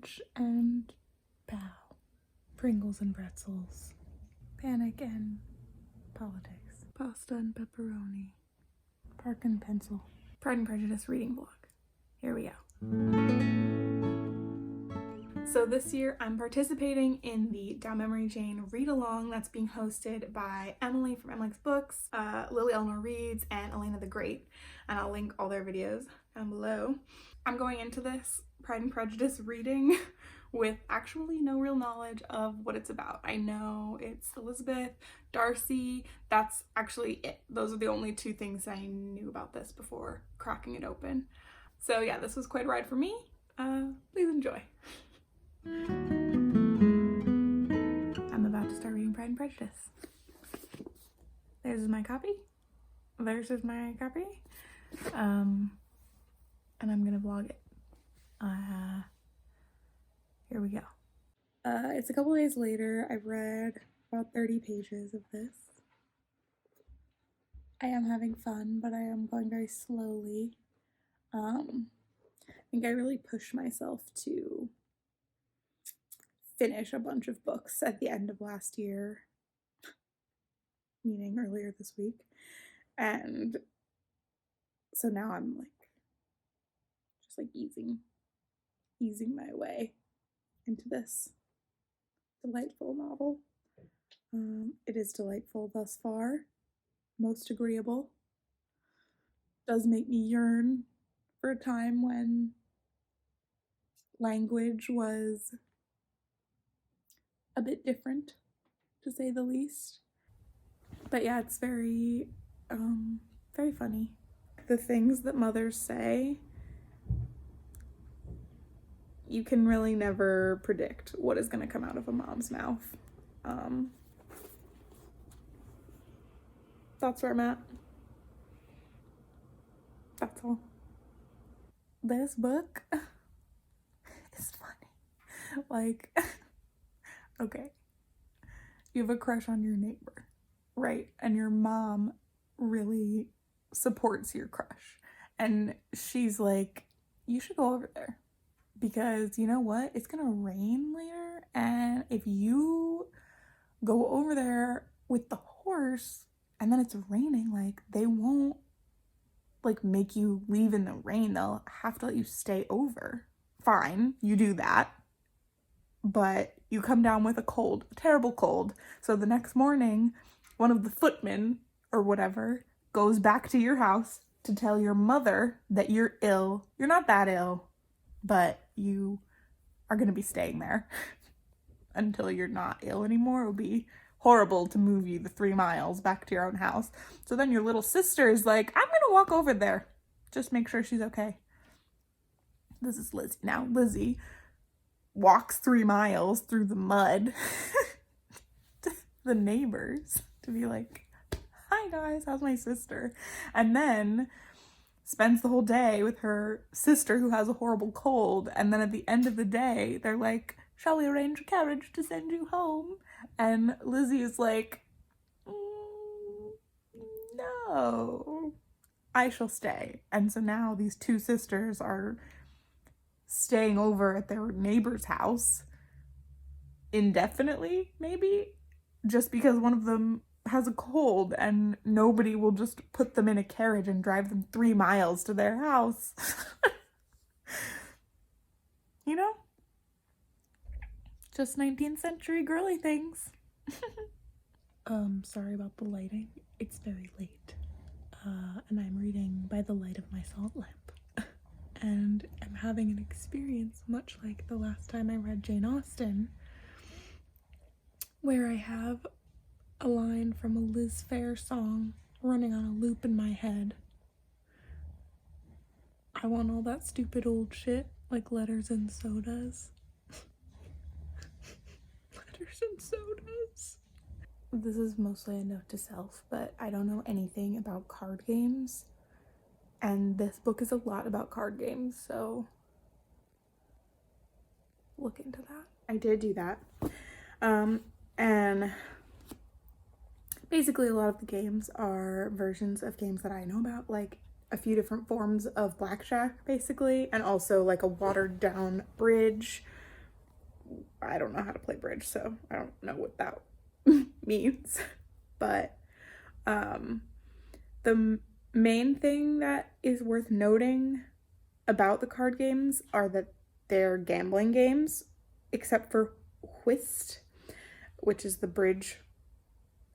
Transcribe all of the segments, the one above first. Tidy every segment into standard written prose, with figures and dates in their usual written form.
Crunch and Pow. Pringles and pretzels. Panic and politics. Pasta and pepperoni. Park and pencil. Pride and Prejudice reading vlog. Here we go. So this year I'm participating in the Down Memory Jane read-along that's being hosted by Emily from Emily's Books, Lily Eleanor Reads, and Elena the Great, and I'll link all their videos down below. I'm going into this Pride and Prejudice reading with actually no real knowledge of what it's about. I know it's Elizabeth, Darcy, that's actually it. Those are the only two things I knew about this before cracking it open. So yeah, this was quite a ride for me. Please enjoy. I'm about to start reading Pride and Prejudice. There's my copy. There's my copy. And I'm gonna vlog it. Here we go. It's a couple days later. I've read about 30 pages of this. I am having fun, but I am going very slowly. I think I really pushed myself to finish a bunch of books at the end of last year, meaning earlier this week, and so now I'm just easing my way into this delightful novel. It is delightful thus far, most agreeable. Does make me yearn for a time when language was a bit different, to say the least. But yeah, it's very funny. The things that mothers say, you can really never predict what is going to come out of a mom's mouth. That's where I'm at. That's all. This book is funny. Okay, you have a crush on your neighbor, right? And your mom really supports your crush. And she's like, you should go over there because you know what? It's gonna rain later. And if you go over there with the horse and then it's raining, they won't make you leave in the rain. They'll have to let you stay over. Fine, you do that. But you come down with a cold, a terrible cold. So the next morning, one of the footmen or whatever goes back to your house to tell your mother that you're ill. You're not that ill, but you are going to be staying there until you're not ill anymore. It would be horrible to move you the 3 miles back to your own house. So then your little sister is like, I'm going to walk over there. Just make sure she's okay. This is Lizzie. Now, Lizzie walks 3 miles through the mud to the neighbors to be like, hi guys, how's my sister? And then spends the whole day with her sister who has a horrible cold. And then at the end of the day, they're like, shall we arrange a carriage to send you home? And Lizzie is like, no, I shall stay. And so now these two sisters are staying over at their neighbor's house indefinitely, maybe, just because one of them has a cold and nobody will just put them in a carriage and drive them 3 miles to their house. You know? Just 19th century girly things. Sorry about the lighting. It's very late. And I'm reading by the light of my salt lamp. And I'm having an experience much like the last time I read Jane Austen, where I have a line from a Liz Phair song running on a loop in my head. I want all that stupid old shit, like letters and sodas. Letters and sodas. This is mostly a note to self, but I don't know anything about card games. And this book is a lot about card games, so look into that. I did do that. And basically a lot of the games are versions of games that I know about, like a few different forms of blackjack, basically, and also like a watered down bridge I don't know how to play bridge, so I don't know what that means. But the main thing that is worth noting about the card games are that they're gambling games, except for whist, which is the bridge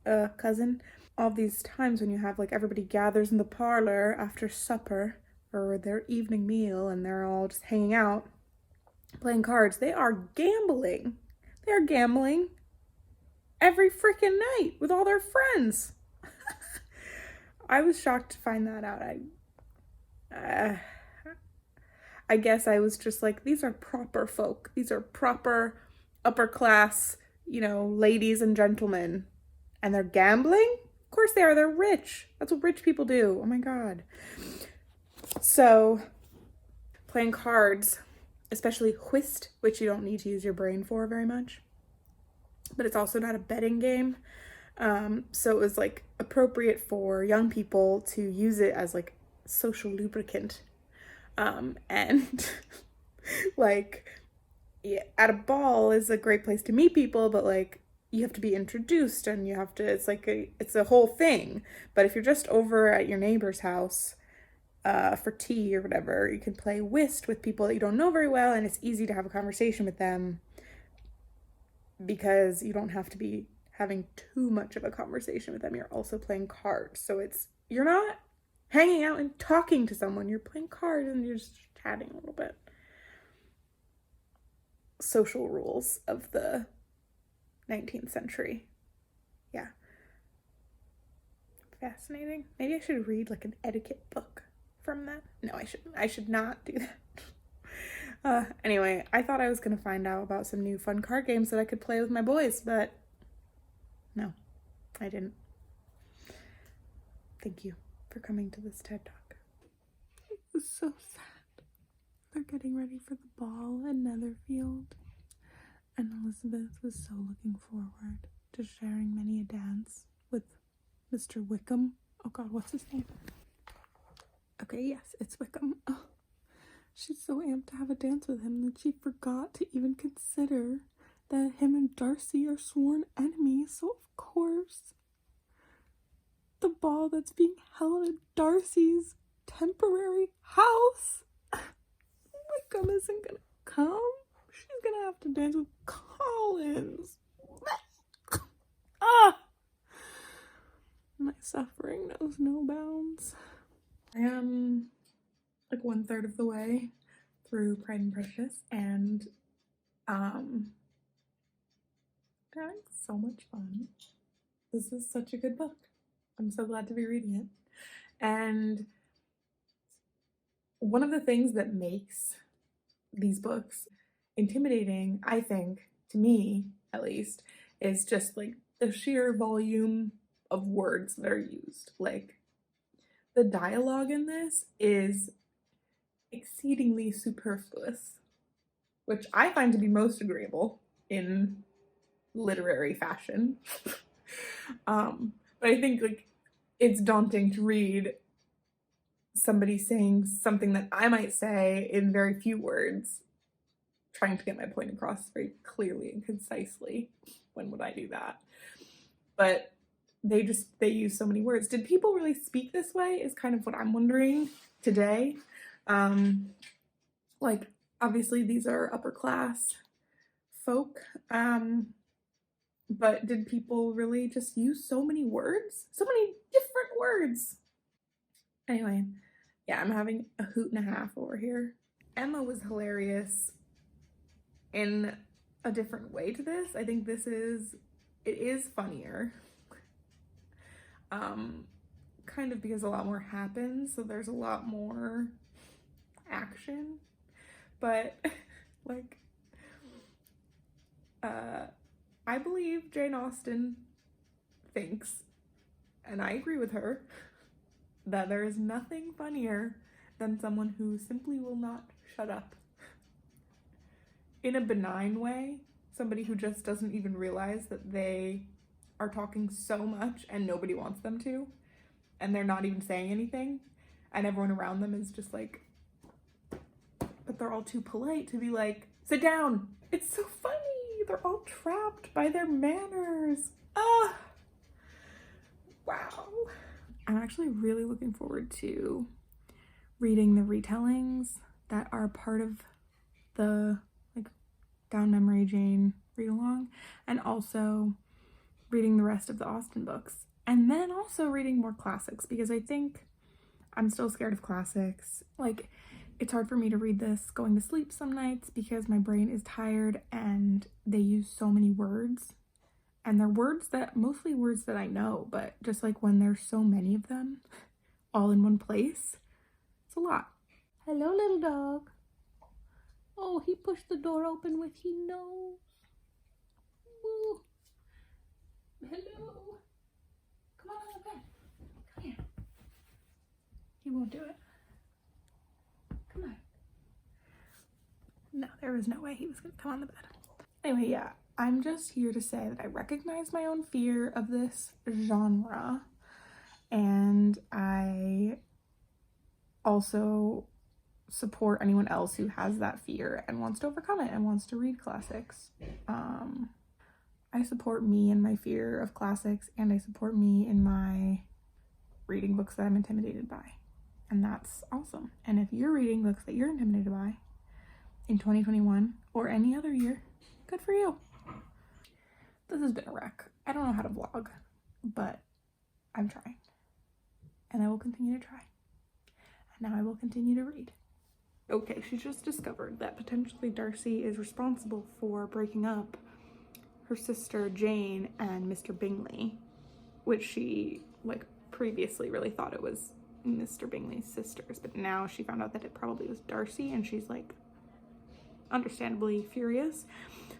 cousin. All these times when you have like everybody gathers in the parlor after supper or their evening meal and they're all just hanging out playing cards, they are gambling. They are gambling every freaking night with all their friends. I was shocked to find that out. I guess I was just like, these are proper folk. These are proper upper class, ladies and gentlemen. And they're gambling? Of course they are. They're rich. That's what rich people do. Oh my God. So, playing cards, especially whist, which you don't need to use your brain for very much, but it's also not a betting game. So it was like appropriate for young people to use it as like social lubricant. And like, yeah, at a ball is a great place to meet people, but like you have to be introduced and you have to, it's a whole thing. But if you're just over at your neighbor's house for tea or whatever, you can play whist with people that you don't know very well, and it's easy to have a conversation with them because you don't have to be having too much of a conversation with them. You're also playing cards, so you're not hanging out and talking to someone, you're playing cards and you're just chatting a little bit. Social rules of the 19th century. Yeah. Fascinating. Maybe I should read like an etiquette book from that. No, I shouldn't. I should not do that. Anyway, I thought I was going to find out about some new fun card games that I could play with my boys, but no, I didn't. Thank you for coming to this TED Talk. It was so sad. They're getting ready for the ball at Netherfield, and Elizabeth was so looking forward to sharing many a dance with Mr. Wickham. Oh God, what's his name? Okay, yes, it's Wickham. Oh, she's so amped to have a dance with him that she forgot to even consider that him and Darcy are sworn enemies, so of course the ball that's being held at Darcy's temporary house, Wickham isn't gonna come. She's gonna have to dance with Collins. My suffering knows no bounds. I am like 1/3 of the way through Pride and Prejudice, and having so much fun. This is such a good book. I'm so glad to be reading it. And one of the things that makes these books intimidating, I think, to me at least, is just like the sheer volume of words that are used. Like, the dialogue in this is exceedingly superfluous, which I find to be most agreeable in literary fashion. But I think like it's daunting to read somebody saying something that I might say in very few words, trying to get my point across very clearly and concisely. When would I do that? But they use so many words. Did people really speak this way is kind of what I'm wondering today. Like, obviously these are upper class folk, but did people really just use so many words? So many different words. Anyway, yeah, I'm having a hoot and a half over here. Emma was hilarious in a different way to this. I think it is funnier. Kind of because a lot more happens, so there's a lot more action. But like, I believe Jane Austen thinks, and I agree with her, that there is nothing funnier than someone who simply will not shut up. In a benign way, somebody who just doesn't even realize that they are talking so much and nobody wants them to, and they're not even saying anything, and everyone around them is just like, but they're all too polite to be like, sit down, It's so funny. They're all trapped by their manners. Ah, wow. I'm actually really looking forward to reading the retellings that are part of the like Down Memory Jane read along, and also reading the rest of the Austen books, and then also reading more classics, because I think I'm still scared of classics. Like, it's hard for me to read this going to sleep some nights because my brain is tired and they use so many words, and they're words that mostly words that I know, but just like when there's so many of them all in one place, it's a lot. Hello, little dog. Oh, he pushed the door open with his nose. Woo. Hello. Come on the bed. Come here. He won't do it. Come on. No, there was no way he was going to come on the bed. Anyway, yeah, I'm just here to say that I recognize my own fear of this genre, and I also support anyone else who has that fear and wants to overcome it and wants to read classics. I support me in my fear of classics, and I support me in my reading books that I'm intimidated by. And that's awesome. And if you're reading books that you're intimidated by in 2021 or any other year, good for you. This has been a wreck. I don't know how to vlog, but I'm trying. And I will continue to try. And now I will continue to read. Okay, she just discovered that potentially Darcy is responsible for breaking up her sister Jane and Mr. Bingley, which she like previously really thought it was Mr. Bingley's sisters, but now she found out that it probably was Darcy, and she's like understandably furious.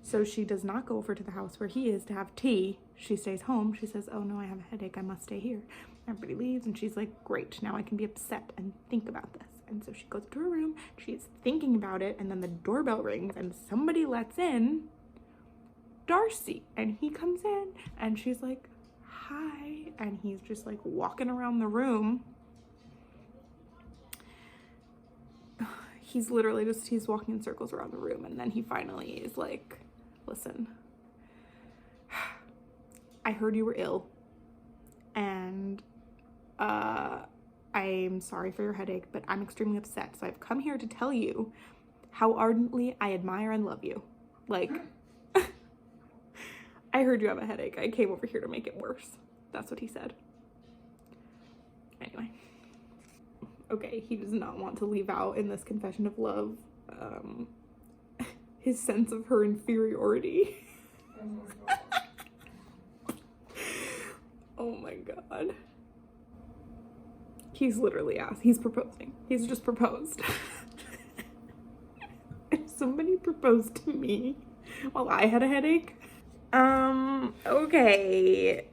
So she does not go over to the house where he is to have tea. She stays home. She says, oh no, I have a headache, I must stay here. Everybody leaves, and she's like, great, now I can be upset and think about this. And so she goes to her room, she's thinking about it, and then the doorbell rings and somebody lets in Darcy, and he comes in and she's like, hi, and he's just like walking around the room. He's literally just, he's walking in circles around the room, and then he finally is like, listen, I heard you were ill, and I'm sorry for your headache, but I'm extremely upset, so I've come here to tell you how ardently I admire and love you. Like, I heard you have a headache. I came over here to make it worse. That's what he said. Anyway. Okay, he does not want to leave out in this confession of love his sense of her inferiority. Oh my god. He's literally asked. He's proposing. He's just proposed. If somebody proposed to me while I had a headache, okay.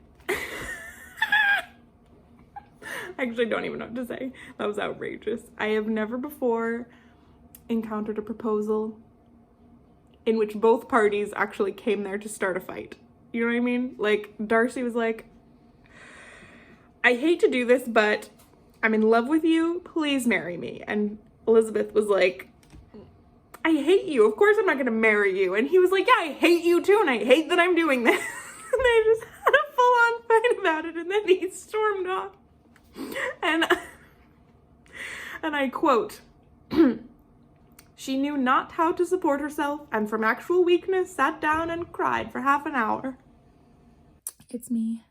I actually don't even know what to say. That was outrageous. I have never before encountered a proposal in which both parties actually came there to start a fight. You know what I mean? Like, Darcy was like, I hate to do this, but I'm in love with you. Please marry me. And Elizabeth was like, I hate you. Of course I'm not going to marry you. And he was like, yeah, I hate you too, and I hate that I'm doing this. And they just had a full-on fight about it, and then he stormed off. And I quote, she knew not how to support herself, and from actual weakness sat down and cried for half an hour. It's me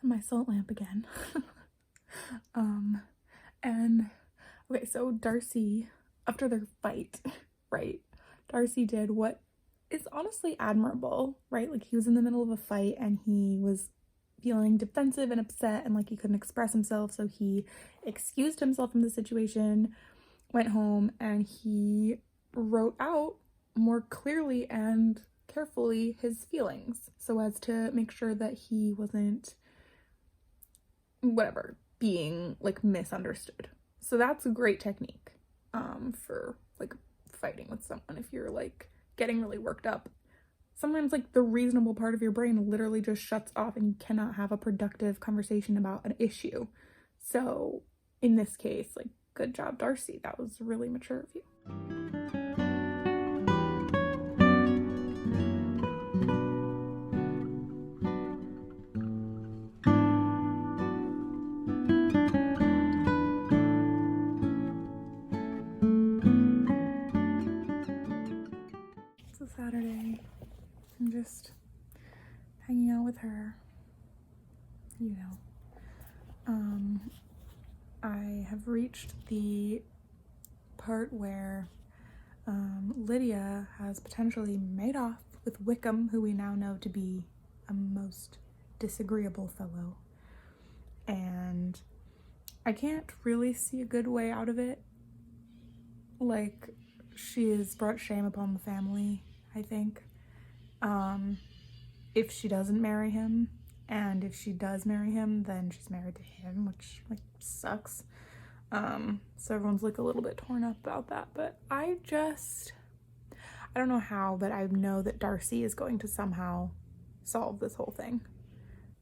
and my salt lamp again. And okay, so Darcy, after their fight, right, Darcy did what is honestly admirable, right? Like, he was in the middle of a fight and he was feeling defensive and upset, and like he couldn't express himself, so he excused himself from the situation, went home, and he wrote out more clearly and carefully his feelings so as to make sure that he wasn't being like misunderstood. So that's a great technique for like fighting with someone. If you're like getting really worked up, sometimes like the reasonable part of your brain literally just shuts off and you cannot have a productive conversation about an issue. So in this case, like, good job, Darcy. That was really mature of you. Saturday. I'm just hanging out with her, you know. I have reached the part where Lydia has potentially made off with Wickham, who we now know to be a most disagreeable fellow. And I can't really see a good way out of it. Like, she has brought shame upon the family, I think. If she doesn't marry him, and if she does marry him, then she's married to him, which, like, sucks. So everyone's, like, a little bit torn up about that. But I don't know how, but I know that Darcy is going to somehow solve this whole thing.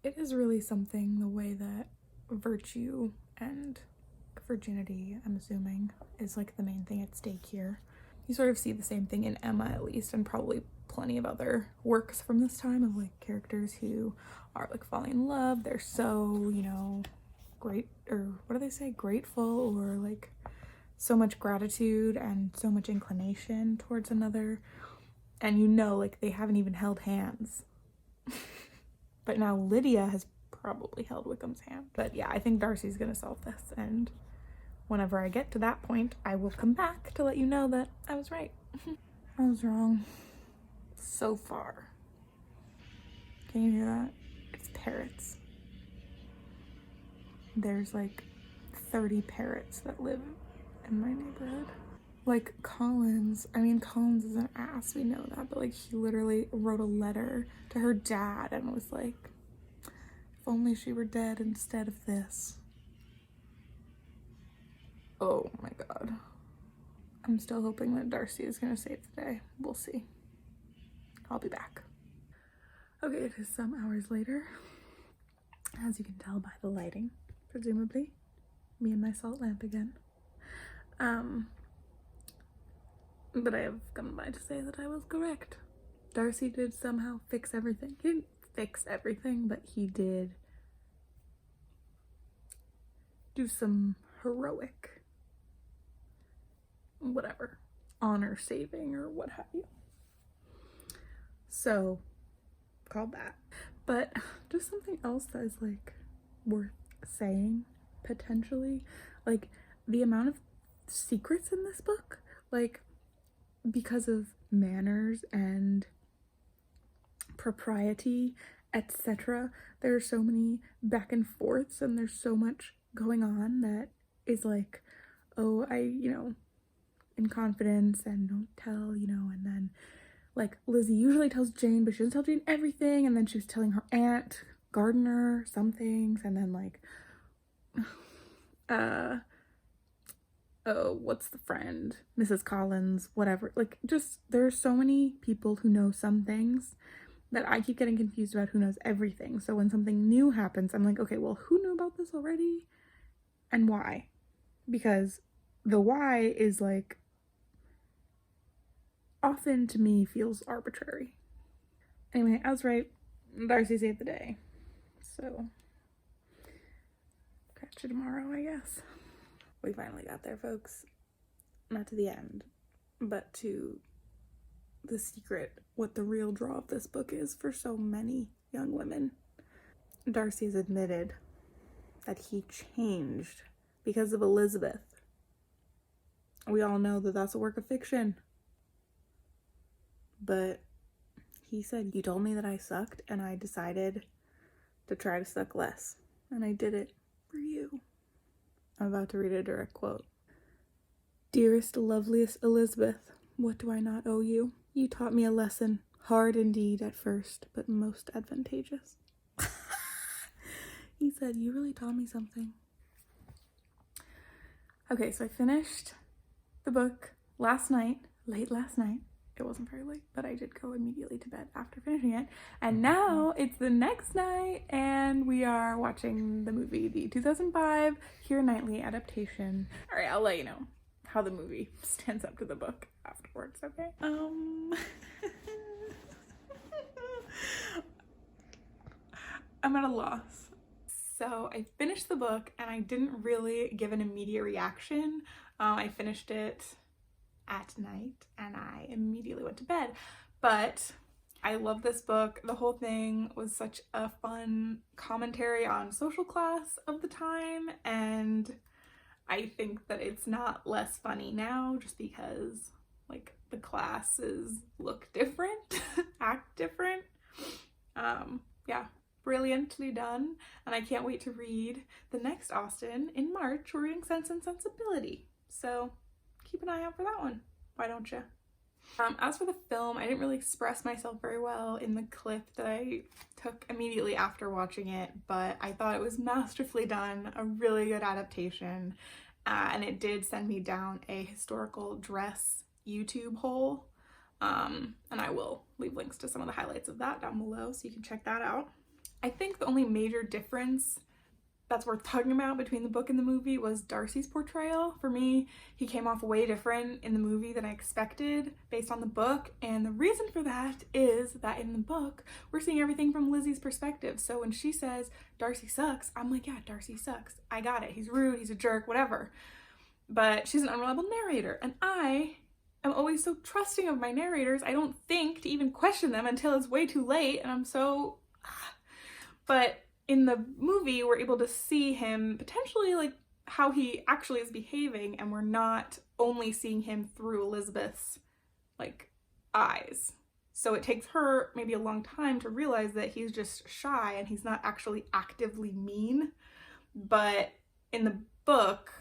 It is really something, the way that virtue and virginity, I'm assuming, is, like, the main thing at stake here. You sort of see the same thing in Emma, at least, and probably plenty of other works from this time of, like, characters who are, like, falling in love. They're so, you know, great, or what do they say, grateful, or, like, so much gratitude and so much inclination towards another, and you know, like, they haven't even held hands. But now Lydia has probably held Wickham's hand. But yeah, I think Darcy's gonna solve this, and whenever I get to that point, I will come back to let you know that I was right. I was wrong. So far. Can you hear that? It's parrots. There's like 30 parrots that live in my neighborhood. Like Collins is an ass, we know that, but like he literally wrote a letter to her dad and was like, if only she were dead instead of this. Oh my god. I'm still hoping that Darcy is gonna save the day. We'll see. I'll be back. Okay, it is some hours later. As you can tell by the lighting, presumably. Me and my salt lamp again. But I have come by to say that I was correct. Darcy did somehow fix everything. He didn't fix everything, but he did do some heroic, whatever, honor saving or what have you. So, called that. But just something else that is like worth saying, potentially, like the amount of secrets in this book, like because of manners and propriety, etc. There are so many back and forths, and there's so much going on that is like, oh, I, in confidence and don't tell, and then like Lizzie usually tells Jane, but she doesn't tell Jane everything, and then she was telling her aunt Gardner some things, and then like what's the friend, Mrs. Collins, whatever, like just there's so many people who know some things that I keep getting confused about who knows everything. So when something new happens, I'm like, okay, well, who knew about this already and why? Because the why is like often to me feels arbitrary. Anyway, I was right. Darcy saved the day. So catch you tomorrow, I guess. We finally got there, folks. Not to the end, but to the secret, what the real draw of this book is for so many young women. Darcy has admitted that he changed because of Elizabeth. We all know that that's a work of fiction. But he said, you told me that I sucked, and I decided to try to suck less. And I did it for you. I'm about to read a direct quote. Dearest, loveliest Elizabeth, what do I not owe you? You taught me a lesson, hard indeed at first, but most advantageous. He said, you really taught me something. Okay, so I finished the book late last night. It wasn't very late, but I did go immediately to bed after finishing it. And now it's the next night, and we are watching the movie, the 2005 Keira Knightley adaptation. All right, I'll let you know how the movie stands up to the book afterwards, okay? I'm at a loss. So I finished the book, and I didn't really give an immediate reaction. I finished it at night, and I immediately went to bed. But I love this book. The whole thing was such a fun commentary on social class of the time, and I think that it's not less funny now just because like the classes look different, act different. Yeah, brilliantly done, and I can't wait to read the next Austen in March. We're reading Sense and Sensibility, so keep an eye out for that one. Why don't you? As for the film, I didn't really express myself very well in the clip that I took immediately after watching it, but I thought it was masterfully done, a really good adaptation, and it did send me down a historical dress YouTube hole, and I will leave links to some of the highlights of that down below so you can check that out. I think the only major difference that's worth talking about between the book and the movie was Darcy's portrayal. For me, he came off way different in the movie than I expected based on the book, and the reason for that is that in the book we're seeing everything from Lizzie's perspective. So when she says Darcy sucks, I'm like, yeah, Darcy sucks, I got it, he's rude, he's a jerk, whatever. But she's an unreliable narrator, and I am always so trusting of my narrators. I don't think to even question them until it's way too late, and I'm so but in the movie, we're able to see him potentially like how he actually is behaving, and we're not only seeing him through Elizabeth's like eyes. So it takes her maybe a long time to realize that he's just shy and he's not actually actively mean. But in the book,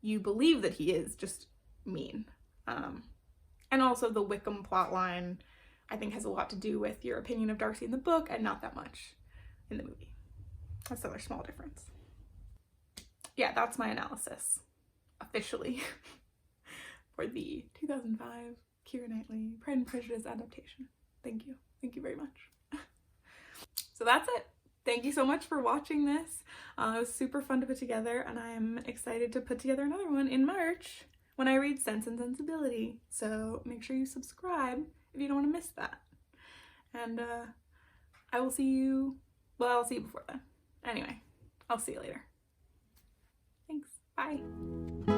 you believe that he is just mean. And also the Wickham plotline, I think, has a lot to do with your opinion of Darcy in the book and not that much in the movie. That's another small difference. Yeah, that's my analysis, officially, for the 2005 Keira Knightley Pride and Prejudice adaptation. Thank you. Thank you very much. So that's it. Thank you so much for watching this. It was super fun to put together, and I'm excited to put together another one in March when I read Sense and Sensibility. So make sure you subscribe if you don't want to miss that. And I will see you, well, I'll see you before then. Anyway, I'll see you later. Thanks. Bye.